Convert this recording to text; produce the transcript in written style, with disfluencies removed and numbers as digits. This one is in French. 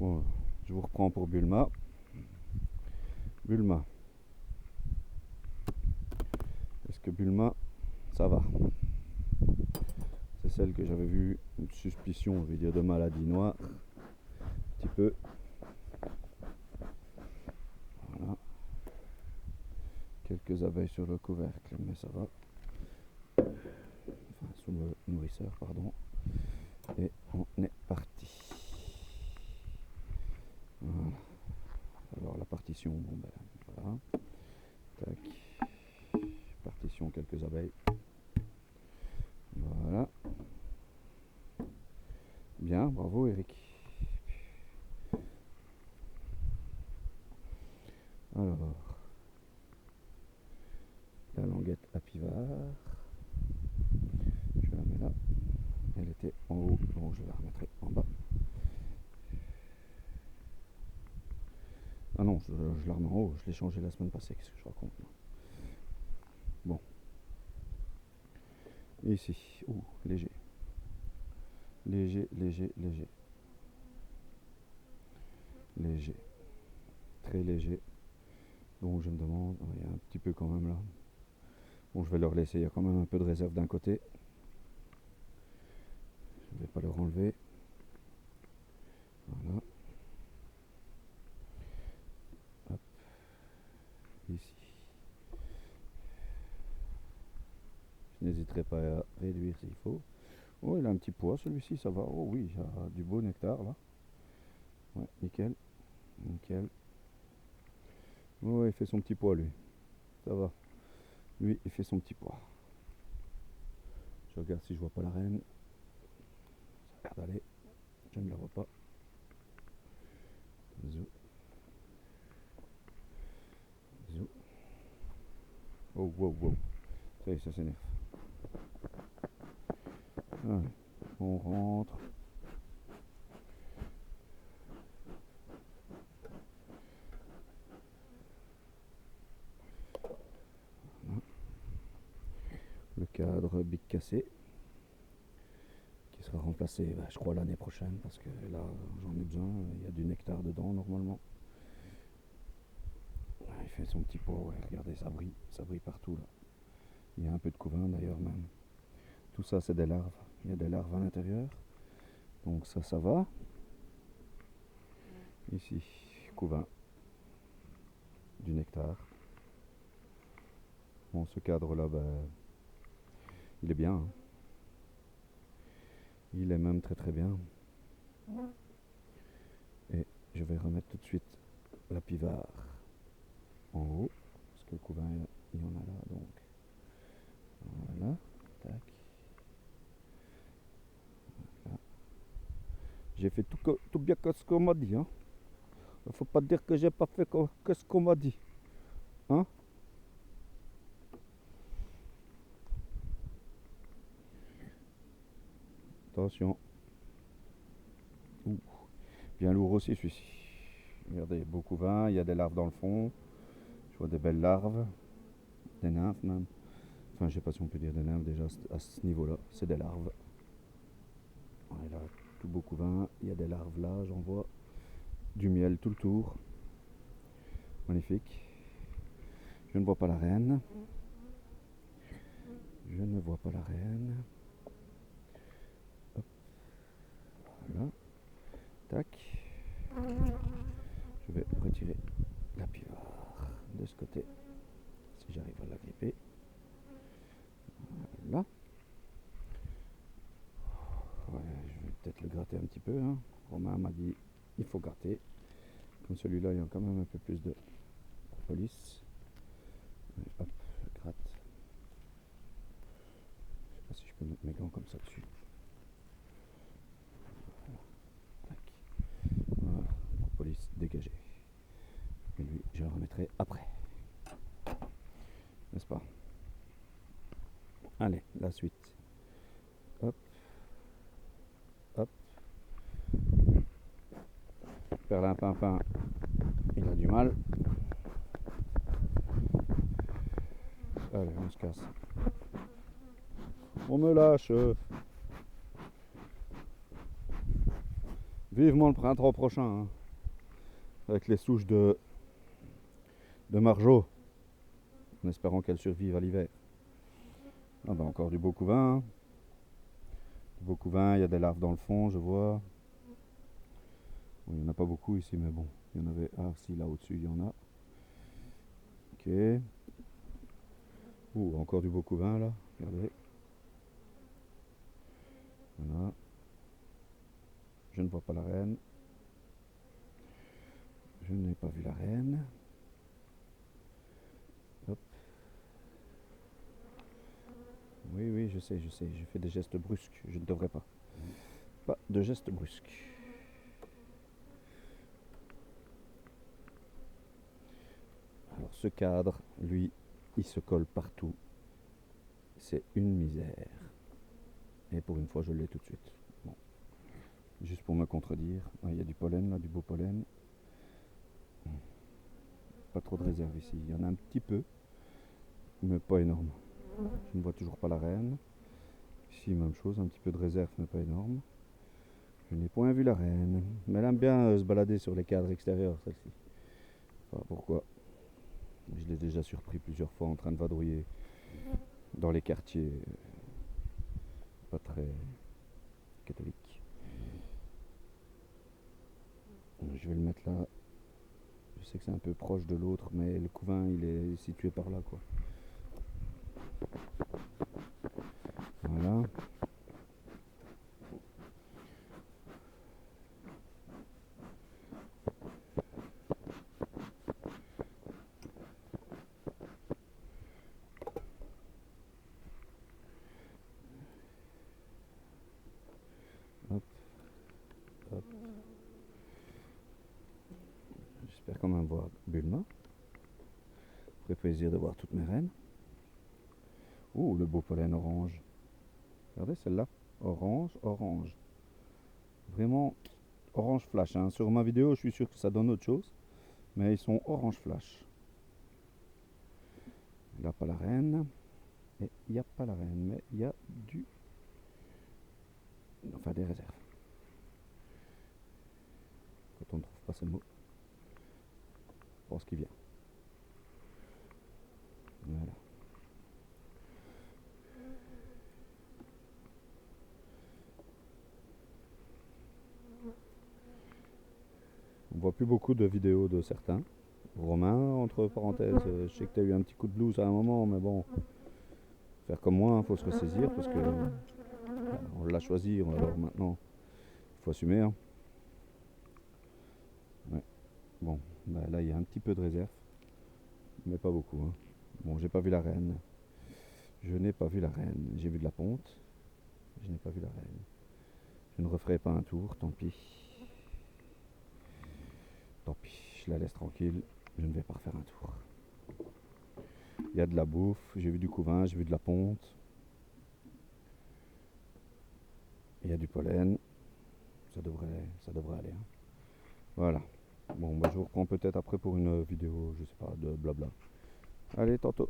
Bon, je vous reprends pour Bulma. Bulma. Est-ce que Bulma, ça va? C'est celle que j'avais vue, une suspicion, je vais dire, de maladie noire. Un petit peu. Voilà. Quelques abeilles sur le couvercle, mais ça va. Enfin, sous le nourrisseur, pardon. Et on est parti. Voilà. Alors la partition, bon ben voilà. Tac. Partition, quelques abeilles. Voilà. Bien, bravo Eric. Alors, la languette apivare. Je la mets là. Elle était en haut, donc je la remettrai en bas. Ah non, je la remets en haut, je l'ai changé la semaine passée, qu'est-ce que je raconte moi. Bon. Et ici, léger. Léger, léger, léger. Léger. Très léger. Donc je me demande, il y a un petit peu quand même là. Bon, je vais leur laisser, il y a quand même un peu de réserve d'un côté. Je ne vais pas leur enlever. Voilà. Hop. Ici. Je n'hésiterai pas à réduire s'il faut. Oh, il a un petit poids celui-ci, ça va. Oh oui, il y a du beau nectar là. Ouais, nickel. Nickel. Oh, il fait son petit poids lui. Ça va. Lui, il fait son petit poids. Je regarde si je vois pas la reine. Ça a l'air d'aller. Je ne la vois pas. Zou. Zou. Oh, wow, wow. Ça y est, ça s'énerve. Allez, on rentre. Voilà. Le cadre bic cassé qui sera remplacé, je crois, l'année prochaine parce que là, j'en ai besoin. Il y a du nectar dedans normalement. Il fait son petit pot, ouais, regardez, ça brille partout là. Il y a un peu de couvain d'ailleurs même. Tout ça c'est des larves. Il y a des larves à l'intérieur. Donc ça va. Ici, couvain. Du nectar. Bon, ce cadre là, il est bien. Hein. Il est même très très bien. Et je vais remettre tout de suite la pivare en haut. Parce que le couvain, il y en a là. Donc voilà. Tac. Voilà. J'ai fait tout bien que ce qu'on m'a dit. Hein. Il faut pas dire que j'ai pas fait que ce qu'on m'a dit. Hein? Attention. Ouh. Bien lourd aussi celui-ci. Regardez, beau couvain, il y a des larves dans le fond. Je vois des belles larves. Des nymphes même. Enfin, je sais pas si on peut dire des nymphes déjà à ce niveau-là. C'est des larves. Ouais, là, tout beau couvain. Il y a des larves là, j'en vois. Du miel tout le tour. Magnifique. Je ne vois pas la reine. Je ne vois pas la reine. Hop. Voilà. Tac. Je vais retirer la pivare de ce côté. Si j'arrive à la gripper. Voilà. Ouais, je vais peut-être le gratter un petit peu. Hein. Romain m'a dit il faut gratter. Comme celui-là, il y a quand même un peu plus de police. Allez, hop, je gratte. Je sais pas si je peux mettre mes gants comme ça dessus. Voilà. Tac. Voilà, police dégagée. Et lui, je le remettrai après. N'est-ce pas? Allez, la suite. Hop. Hop. Perlimpinpin, il a du mal. Allez, on se casse. On me lâche. Vivement le printemps prochain, hein, avec les souches de Margeau, en espérant qu'elles survivent à l'hiver. Ah bah encore du beau couvain. Du beau couvain, il y a des larves dans le fond, je vois. Bon, il n'y en a pas beaucoup ici, mais bon, il y en avait. Ah si, là au-dessus, il y en a. Ok. Ouh, encore du beau couvain là, regardez. Voilà. Je ne vois pas la reine. Je n'ai pas vu la reine. Hop. Oui, oui, je sais, je fais des gestes brusques, je ne devrais pas. Pas de gestes brusques. Alors ce cadre, lui, il se colle partout. C'est une misère. Et pour une fois, je l'ai tout de suite. Bon. Juste pour me contredire. Ah, il y a du pollen là, du beau pollen. Pas trop de réserve ici. Il y en a un petit peu, mais pas énorme. Je ne vois toujours pas la reine. Ici, même chose, un petit peu de réserve, mais pas énorme. Je n'ai point vu la reine. Mais elle aime bien se balader sur les cadres extérieurs, celle-ci. Enfin, pourquoi? Je l'ai déjà surpris plusieurs fois en train de vadrouiller dans les quartiers pas très catholiques. Je vais le mettre là. Je sais que c'est un peu proche de l'autre, mais le couvain il est situé par là, quoi. Voilà. Hop, hop. J'espère quand même voir Bulma. Ferait plaisir de voir toutes mes reines. Ouh, le beau pollen orange. Regardez celle-là. Orange, orange. Vraiment orange flash, hein. Sur ma vidéo, je suis sûr que ça donne autre chose. Mais ils sont orange flash. Il n'y a pas la reine. Et il n'y a pas la reine, mais il y a du... Enfin, des réserves. Quand on ne trouve pas ce mot, je pense qu'il vient. Voilà. On voit plus beaucoup de vidéos de certains. Romain, entre parenthèses, je sais que tu as eu un petit coup de blues à un moment, mais bon, faire comme moi, il faut se ressaisir parce que on l'a choisi, alors maintenant, il faut assumer. Hein. Ouais. Bon, bah là, il y a un petit peu de réserve, mais pas beaucoup. Hein. Bon, j'ai pas vu la reine. Je n'ai pas vu la reine. J'ai vu de la ponte. Je n'ai pas vu la reine. Je ne referai pas un tour, tant pis. Tant pis, je la laisse tranquille. Je ne vais pas refaire un tour. Il y a de la bouffe, j'ai vu du couvain, j'ai vu de la ponte. Il y a du pollen. Ça devrait aller. Hein. Voilà. Bon, bah, je vous reprends peut-être après pour une vidéo, je sais pas, de blabla. Allez, tantôt.